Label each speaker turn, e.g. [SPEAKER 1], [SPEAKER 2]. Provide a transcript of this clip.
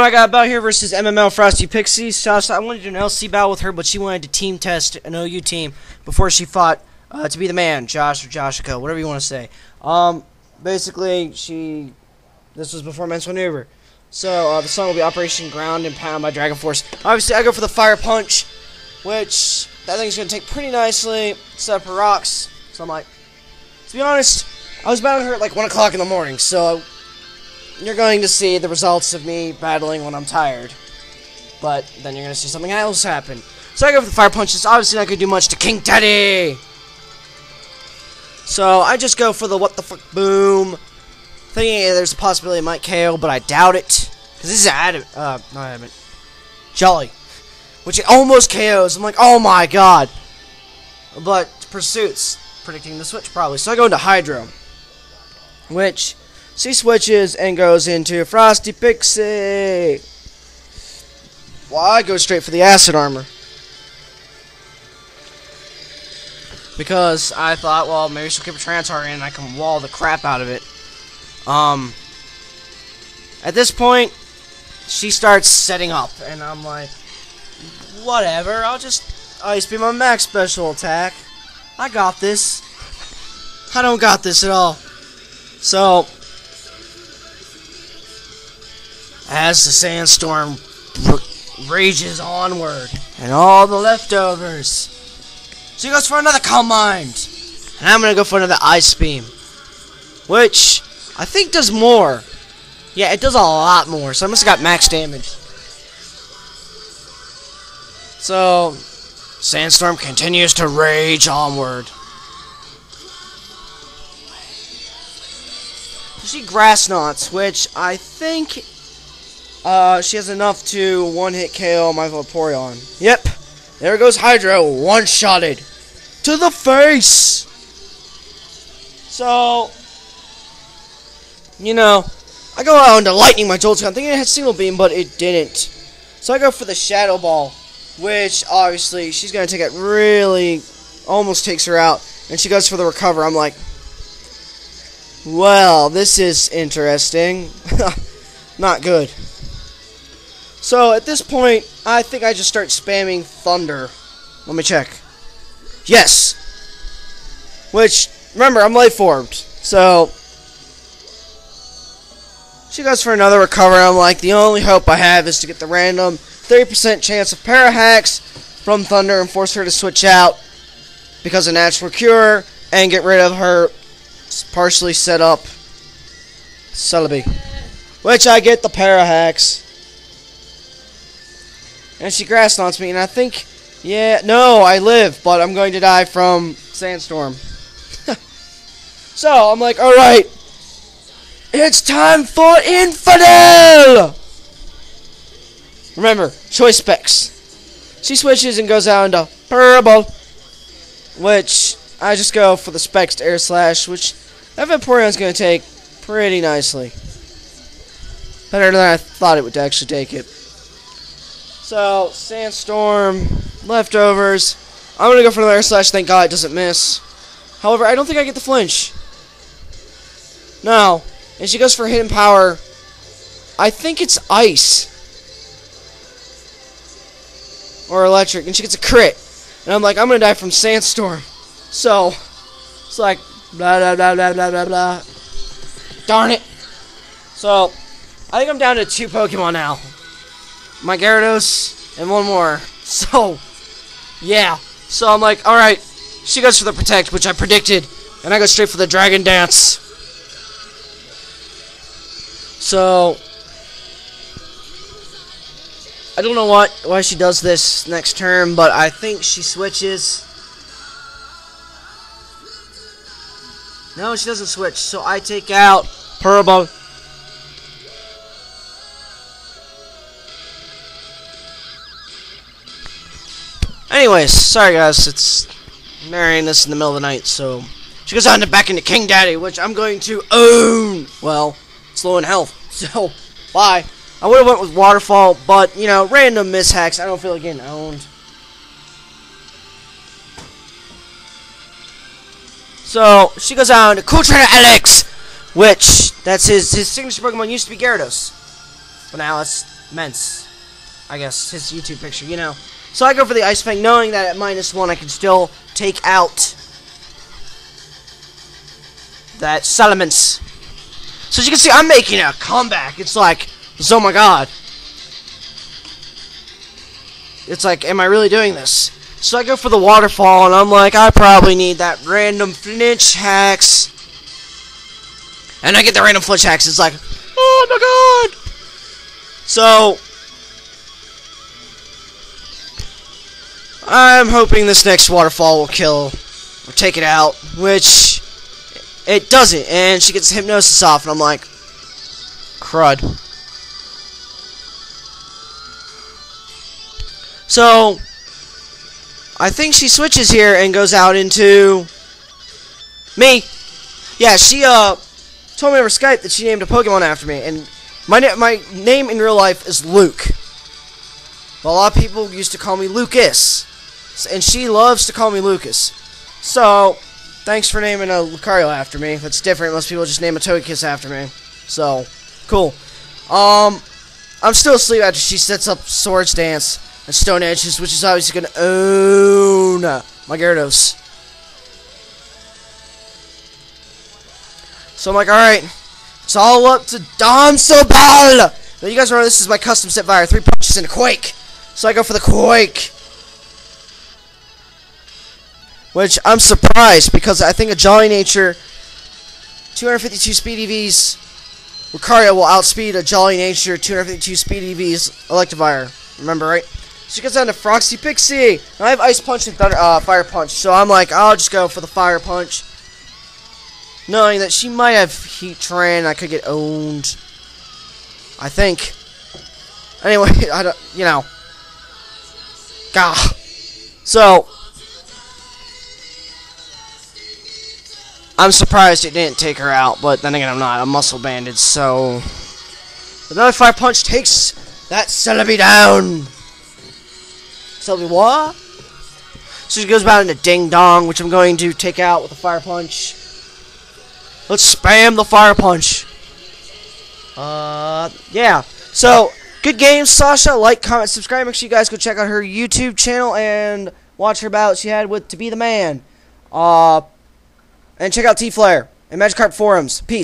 [SPEAKER 1] I got about here versus MMLFrostyPixie. Sasha, I wanted to do an LC battle with her, but she wanted to team test an OU team before she fought to be the man, Josh or Joshica, whatever you want to say. Basically, this was before MENCE went over. So, the song will be Operation Ground and Pound by Dragon Force. Obviously, I go for the Fire Punch, which that thing's going to take pretty nicely, set up her rocks. So I'm like, to be honest, I was battling her at like 1 o'clock in the morning, so you're going to see the results of me battling when I'm tired. But then you're going to see something else happen. So I go for the Fire Punch. It's obviously not going to do much to King Teddy. So I just go for the what the fuck boom. Thinking there's a possibility it might KO, but I doubt it. Because this is not adamant. Jolly. Which it almost KOs. I'm like, oh my god. But Pursuit's predicting the switch probably. So I go into Hydro. Which she switches and goes into FrostyPixie. Well, I go straight for the Acid Armor. Because I thought, well, maybe she'll keep a Transfer in and I can wall the crap out of it. At this point, she starts setting up, and I'm like, whatever, I'll just Ice Beam my max special attack. I got this. I don't got this at all. So, as the sandstorm rages onward, and all the leftovers, she goes for another Calm Mind, and I'm gonna go for another Ice Beam, which I think does more. Yeah, it does a lot more, so I must have got max damage. So, Sandstorm continues to rage onward. She Grass Knots, which I think she has enough to one-hit KO my Vaporeon. Yep, there goes Hydro, one-shotted to the face. So, you know, I go out into Lightning my Jolt Gun, thinking it had Single Beam, but it didn't. So I go for the Shadow Ball, which obviously she's going to take it really, almost takes her out, and she goes for the Recover. I'm like, well, this is interesting. Not good. So at this point, I think I just start spamming Thunder. Let me check. Yes! Which, remember, I'm Life Orbed, so she goes for another Recover. I'm like, the only hope I have is to get the random 30% chance of Parahacks from Thunder and force her to switch out because of Natural Cure and get rid of her partially set up Celebi. Which I get the Parahacks. And she Grass Knots me, and I think, yeah, no, I live, but I'm going to die from Sandstorm. So, I'm like, alright. It's time for Infidel! Remember, choice specs. She switches and goes out into Purple, which I just go for the specs to Air Slash, which that Vaporeon's going to take pretty nicely. Better than I thought it would actually take it. So, Sandstorm, leftovers. I'm going to go for another Air Slash, thank God it doesn't miss. However, I don't think I get the flinch. No. And she goes for Hidden Power. I think it's Ice. Or Electric. And she gets a crit. And I'm like, I'm going to die from Sandstorm. So, it's like, blah, blah, blah, blah, blah, blah, blah. Darn it. So, I think I'm down to 2 Pokemon now. My Gyarados and one more. So, yeah. So, I'm like, alright. She goes for the Protect, which I predicted. And I go straight for the Dragon Dance. So, I don't know why she does this next turn, but I think she switches. No, she doesn't switch, so I take out Purple. Anyways, sorry guys, it's marrying this in the middle of the night, so she goes on back into King Daddy, which I'm going to own. Well, it's low in health, so bye. I would have went with Waterfall, but, you know, random mishacks. I don't feel like getting owned. So, she goes out into Cool Trainer Alex, which, that's his signature Pokemon used to be Gyarados. But now it's MENCE. I guess his YouTube picture, you know. So I go for the Ice Fang, knowing that at -1 I can still take out that Salamence. So as you can see, I'm making a comeback. It's like, oh my god. It's like, am I really doing this? So I go for the waterfall, and I'm like, I probably need that random flinch hacks. And I get the random flinch hacks. It's like, oh my god. So I'm hoping this next waterfall will kill or take it out, which it doesn't. And she gets hypnosis off, and I'm like, crud. So I think she switches here and goes out into me. Yeah, she told me over Skype that she named a Pokemon after me, and my name in real life is Luke. But a lot of people used to call me Lucas, and she loves to call me Lucas. So thanks for naming a Lucario after me. That's different. Most people just name a Togekiss after me. So cool. I'm still asleep after she sets up Swords Dance and Stone Edges, which is obviously going to own my Gyarados. So I'm like, alright, it's all up to Dom Sobal! Now you guys remember this is my custom set fire, 3 punches and a Quake. So I go for the Quake. Which I'm surprised, because I think a Jolly Nature 252 Speed EVs Lucario will outspeed a Jolly Nature 252 Speed EVs Electivire. Remember, right? She gets down to FrostyPixie. I have Ice Punch and Thunder, Fire Punch, so I'm like, I'll just go for the Fire Punch, knowing that she might have Heat Tran. I could get owned, I think. Anyway, I don't, you know. Gah. So I'm surprised it didn't take her out, but then again, I'm not. I'm muscle banded, so another Fire Punch takes that Celebi down. Celebi what? So she goes back into Ding Dong, which I'm going to take out with a Fire Punch. Let's spam the Fire Punch. Yeah. So, good game, Sasha. Like, comment, subscribe. Make sure you guys go check out her YouTube channel and watch her battle she had with To Be the Man. And check out T-Flare and Magikarp forums. Peace.